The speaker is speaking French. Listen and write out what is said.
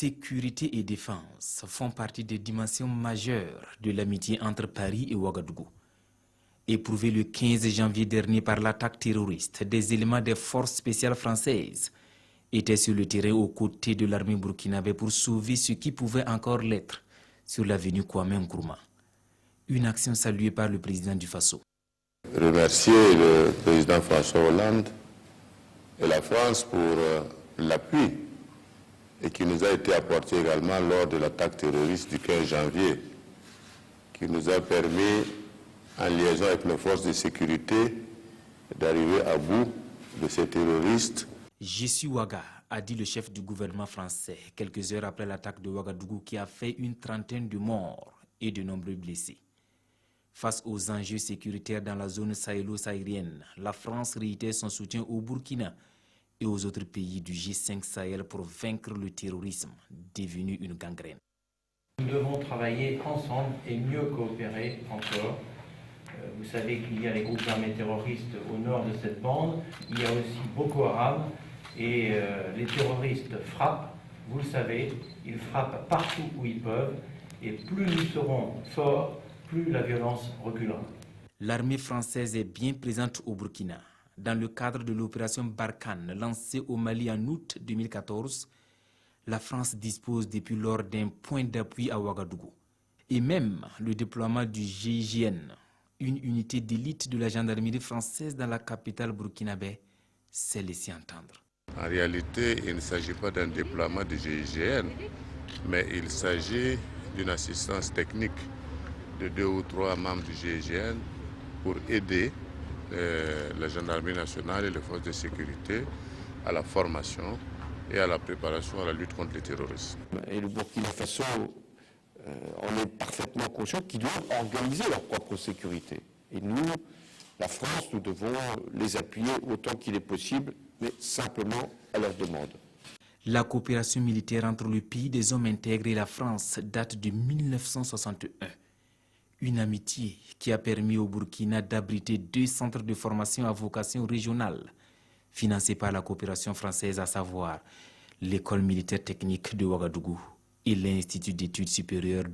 Sécurité et défense font partie des dimensions majeures de l'amitié entre Paris et Ouagadougou. Éprouvé le 15 janvier dernier par l'attaque terroriste, des éléments des forces spéciales françaises étaient sur le terrain aux côtés de l'armée burkinabé pour sauver ce qui pouvait encore l'être sur l'avenue Kwame Nkrumah. Une action saluée par le président du Faso. Remercier le président François Hollande et la France pour l'appui et qui nous a été apporté également lors de l'attaque terroriste du 15 janvier, qui nous a permis, en liaison avec nos forces de sécurité, d'arriver à bout de ces terroristes. Je suis Ouaga, a dit le chef du gouvernement français, quelques heures après l'attaque de Ouagadougou qui a fait une trentaine de morts et de nombreux blessés. Face aux enjeux sécuritaires dans la zone sahélo-saharienne, la France réitère son soutien au Burkina et aux autres pays du G5 Sahel pour vaincre le terrorisme, devenu une gangrène. Nous devons travailler ensemble et mieux coopérer encore. Vous savez qu'il y a les groupes armés terroristes au nord de cette bande. Il y a aussi Boko Haram et les terroristes frappent. Vous le savez, ils frappent partout où ils peuvent. Et plus nous serons forts, plus la violence reculera. L'armée française est bien présente au Burkina. Dans le cadre de l'opération Barkhane lancée au Mali en août 2014, la France dispose depuis lors d'un point d'appui à Ouagadougou. Et même le déploiement du GIGN, une unité d'élite de la gendarmerie française dans la capitale burkinabé, s'est laissé entendre. En réalité, il ne s'agit pas d'un déploiement du GIGN, mais il s'agit d'une assistance technique de 2 ou 3 membres du GIGN pour aider la gendarmerie nationale et les forces de sécurité à la formation et à la préparation à la lutte contre les terroristes. Et le Burkina Faso en est parfaitement conscient qu'ils doivent organiser leur propre sécurité. Et nous, la France, nous devons les appuyer autant qu'il est possible, mais simplement à leur demande. La coopération militaire entre le pays des hommes intègres et la France date de 1961. Une amitié qui a permis au Burkina d'abriter 2 centres de formation à vocation régionale, financés par la coopération française, à savoir l'école militaire technique de Ouagadougou et l'Institut d'études supérieures de